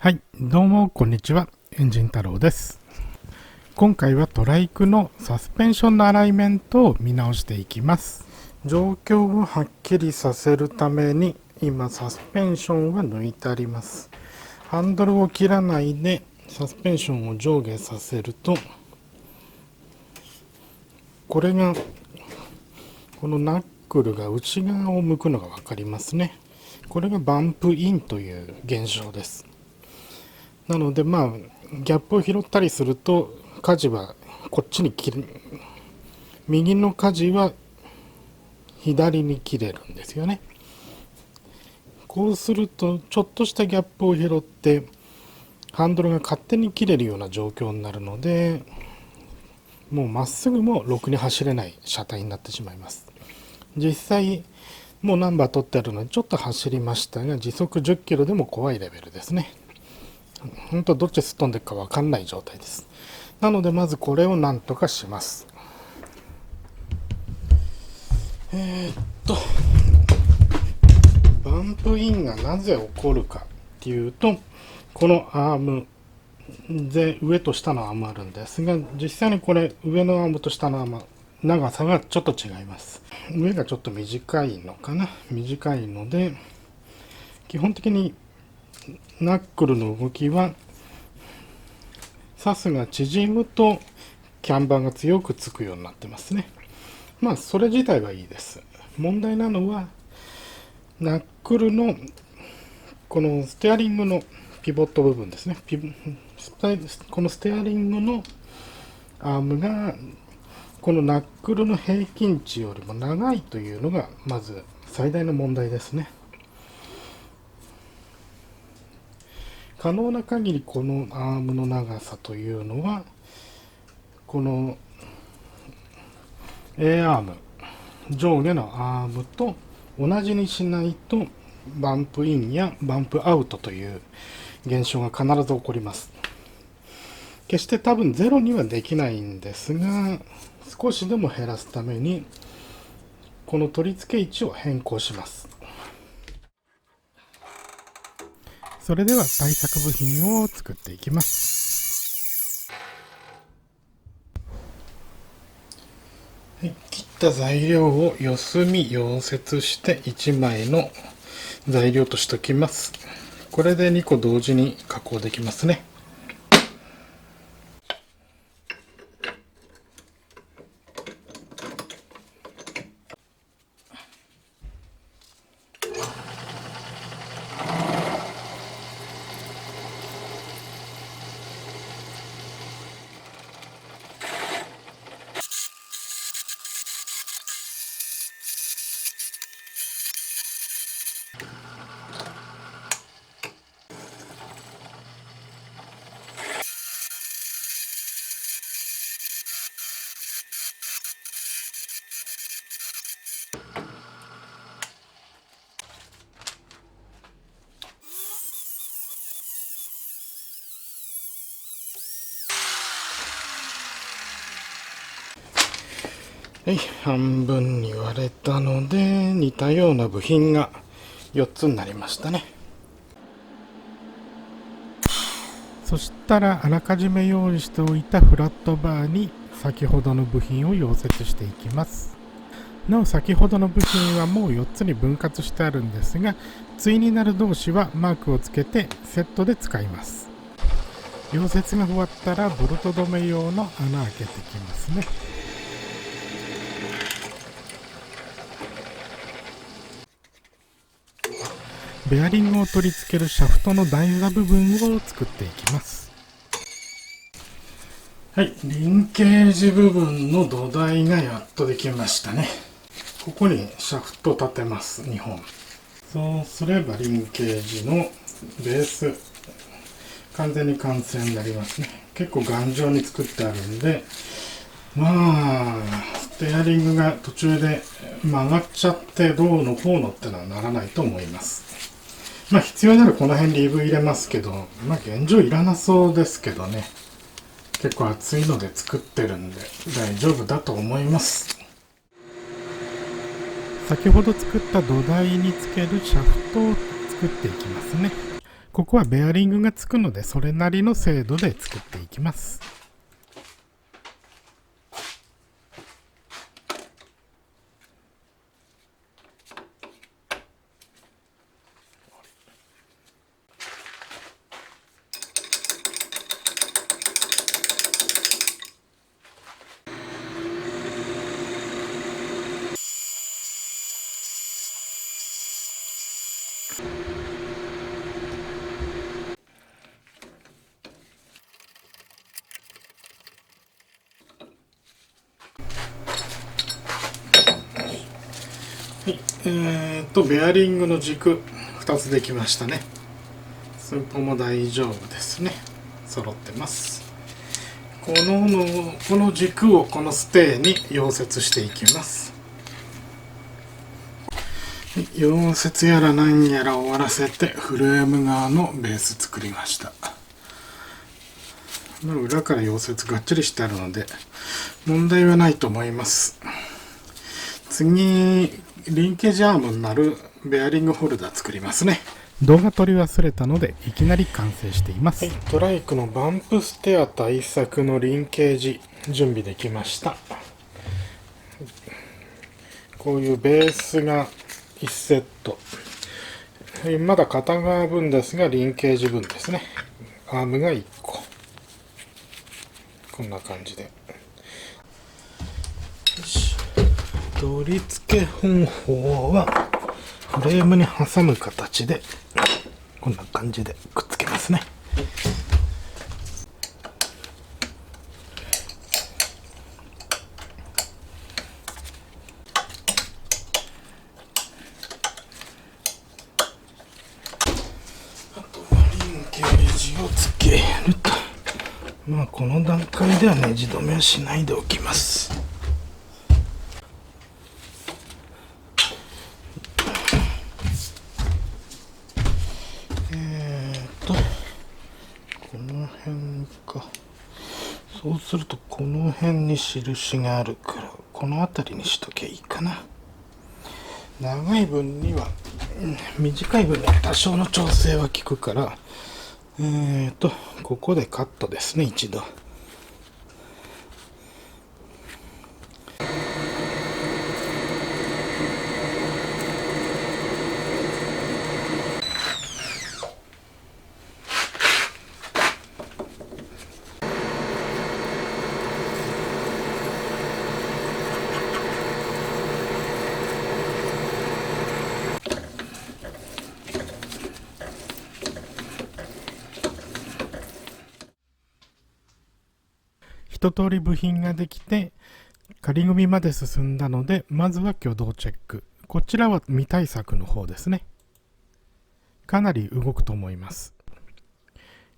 はい、どうもこんにちは。エンジン太郎です。今回はトライクのサスペンションのアライメントを見直していきます。状況をはっきりさせるために今サスペンションは抜いてあります。ハンドルを切らないでサスペンションを上下させると、これがこのナックルが内側を向くのが分かりますね。これがバンプインという現象です。なのでギャップを拾ったりすると舵はこっちに切る、右の舵は左に切れるんですよね。こうするとちょっとしたギャップを拾ってハンドルが勝手に切れるような状況になるので、もうまっすぐもろくに走れない車体になってしまいます。実際もうナンバー取ってあるのでちょっと走りましたが、時速10キロでも怖いレベルですね。本当どっちすっ飛んでいくか分かんない状態です。なのでまずこれをなんとかします。バンプインがなぜ起こるかっていうと、このアームで上と下のアームあるんですが、実際にこれ上のアームと下のアーム長さがちょっと違います。上がちょっと短いのかな、短いので基本的にナックルの動きはサスが縮むとキャンバーが強くつくようになってますね。それ自体はいいです。問題なのはナックルのこのステアリングのピボット部分ですね。このステアリングのアームがこのナックルの平均値よりも長いというのがまず最大の問題ですね。可能な限りこのアームの長さというのはこの A アーム、上下のアームと同じにしないとバンプインやバンプアウトという現象が必ず起こります。決して多分ゼロにはできないんですが、少しでも減らすためにこの取り付け位置を変更します。それでは対策部品を作っていきます。切った材料を四隅溶接して1枚の材料としておきます。これで2個同時に加工できますね。はい、半分に割れたので似たような部品が4つになりましたね。そしたらあらかじめ用意しておいたフラットバーに先ほどの部品を溶接していきます。なお先ほどの部品はもう4つに分割してあるんですが、対になる同士はマークをつけてセットで使います。溶接が終わったらボルト止め用の穴開けていきますね。ベアリングを取り付けるシャフトの台座部分を作っていきます。はい、リンケージ部分の土台がやっとできましたね。ここにシャフトを立てます、2本。そうすればリンケージのベース完全に完成になりますね。結構頑丈に作ってあるんで、ステアリングが途中で曲がっちゃってどうのこうのってのはならないと思います。必要ならこの辺リブ入れますけど、現状いらなそうですけどね。結構厚いので作ってるんで大丈夫だと思います。先ほど作った土台につけるシャフトを作っていきますね。ここはベアリングがつくので、それなりの精度で作っていきます。ベアリングの軸2つできましたね。寸法も大丈夫ですね。揃ってます。この軸をこのステーに溶接していきます。溶接やら何やら終わらせてフレーム側のベース作りました。裏から溶接がっちりしてあるので問題はないと思います。次、リンケージアームになるベアリングホルダー作りますね。動画撮り忘れたのでいきなり完成しています。トライクのバンプステア対策のリンケージ準備できました。こういうベースが1セット、まだ片側分ですがリンケージ分ですね。アームが1個、こんな感じで。よし、取り付け方法はフレームに挟む形でこんな感じでくっつけますね。あとはリンケージをつけると。この段階ではネジ止めはしないでおきます。この辺か。そうするとこの辺に印があるからこの辺りにしとけばいいかな。長い分には、短い分には多少の調整は効くから、ここでカットですね、一度。一通り部品ができて仮組みまで進んだので、まずは挙動チェック。こちらは未対策の方ですね。かなり動くと思います。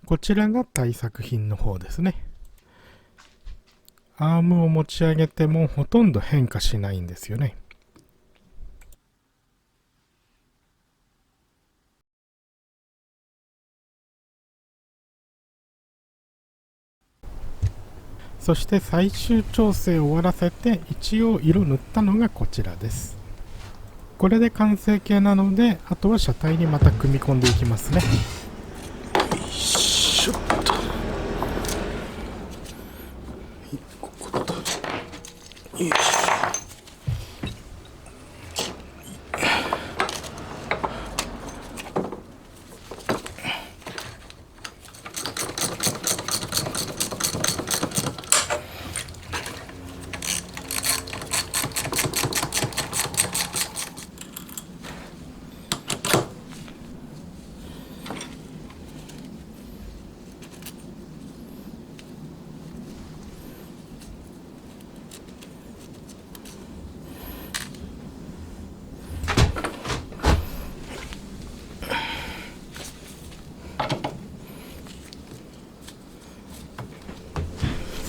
こちらが対策品の方ですね。アームを持ち上げてもほとんど変化しないんですよね。そして最終調整を終わらせて一応色塗ったのがこちらです。これで完成形なので、あとは車体にまた組み込んでいきますね。よいしょっと。ここと。よいしょ。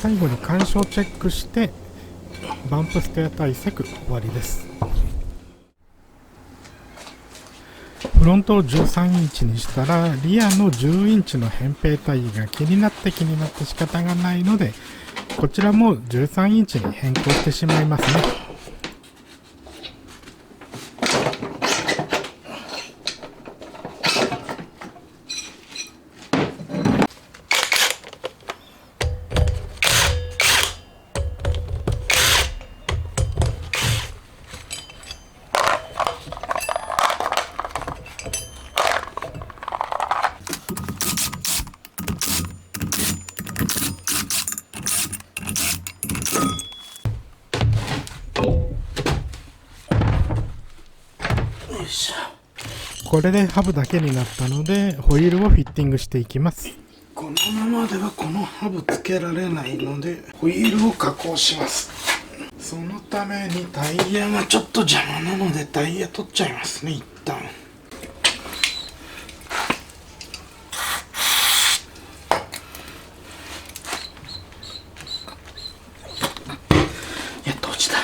最後に干渉チェックしてバンプステア対策終わりです。フロントを13インチにしたらリアの10インチの扁平体が気になって仕方がないので、こちらも13インチに変更してしまいますね。これでハブだけになったので、ホイールをフィッティングしていきます。このままではこのハブつけられないので、ホイールを加工します。そのためにタイヤがちょっと邪魔なので、タイヤ取っちゃいますね、一旦。やっと落ちた。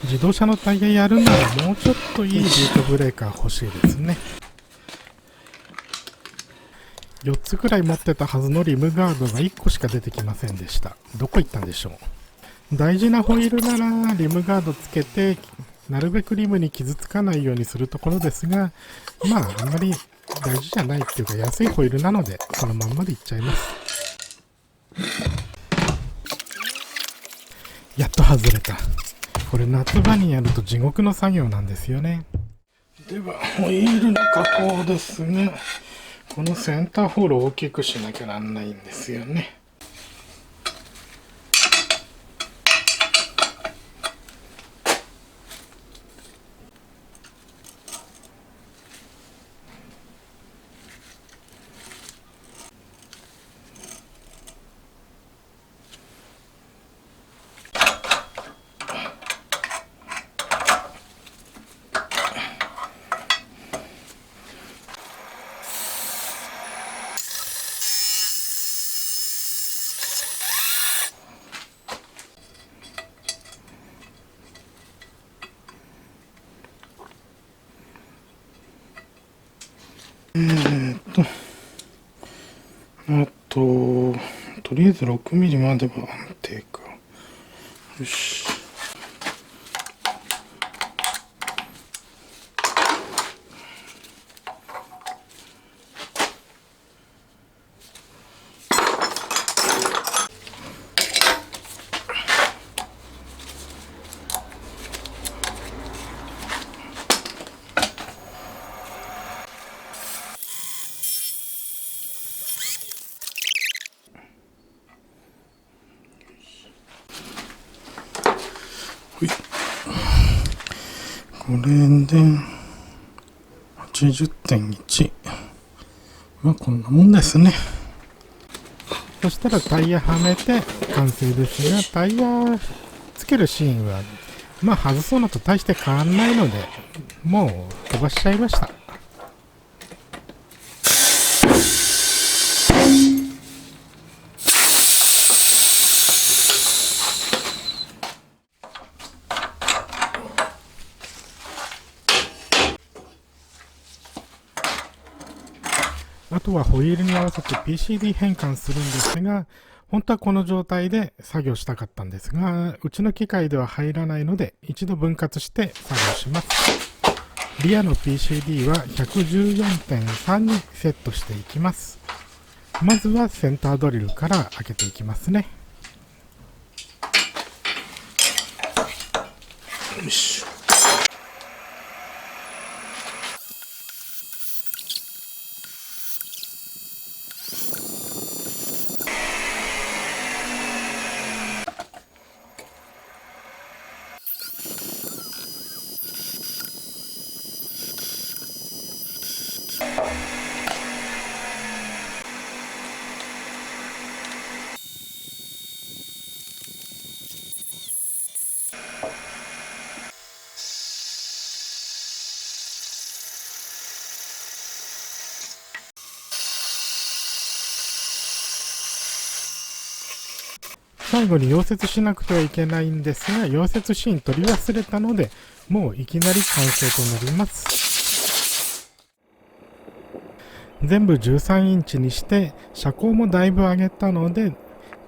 自動車のタイヤやるならもうちょっといいビートブレーカー欲しいですね。4つくらい持ってたはずのリムガードが1個しか出てきませんでした。どこ行ったんでしょう。大事なホイールならリムガードつけて、なるべくリムに傷つかないようにするところですが、まああんまり大事じゃないっていうか安いホイールなので、このまんまでいっちゃいます。やっと外れた。これ夏場にやると地獄の作業なんですよね。ではホイールの加工ですが、このセンターホールを大きくしなきゃなんないんですよね。あと、とりあえず6ミリまでは安定か。よし。これで 80.1。まあこんなもんですね。そしたらタイヤはめて完成ですが、タイヤつけるシーンはまあ外そうのと大して変わんないので、もう飛ばしちゃいました。あとはホイールに合わせて PCD 変換するんですが、本当はこの状態で作業したかったんですが、うちの機械では入らないので、一度分割して作業します。リアの PCD は 114.3 にセットしていきます。まずはセンタードリルから開けていきますね。よし。最後に溶接しなくてはいけないんですが、溶接シーン取り忘れたので、もういきなり完成となります。全部13インチにして、車高もだいぶ上げたので、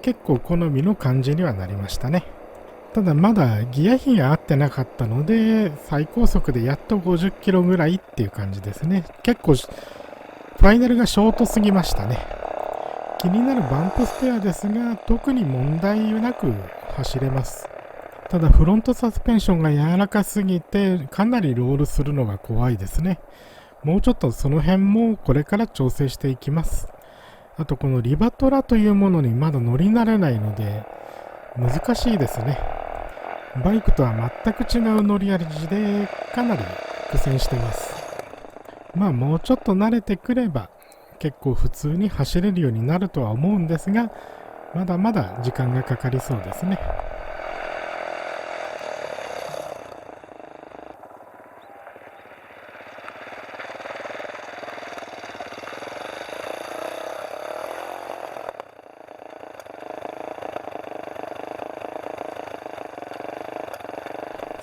結構好みの感じにはなりましたね。ただまだギア比が合ってなかったので、最高速でやっと50キロぐらいっていう感じですね。結構、ファイナルがショートすぎましたね。気になるバンプステアですが、特に問題なく走れます。ただフロントサスペンションが柔らかすぎて、かなりロールするのが怖いですね。もうちょっとその辺もこれから調整していきます。あとこのリバトラというものにまだ乗り慣れないので、難しいですね。バイクとは全く違う乗り味でかなり苦戦しています。まあもうちょっと慣れてくれば結構普通に走れるようになるとは思うんですが、まだまだ時間がかかりそうですね。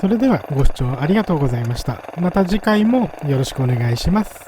それではご視聴ありがとうございました。また次回もよろしくお願いします。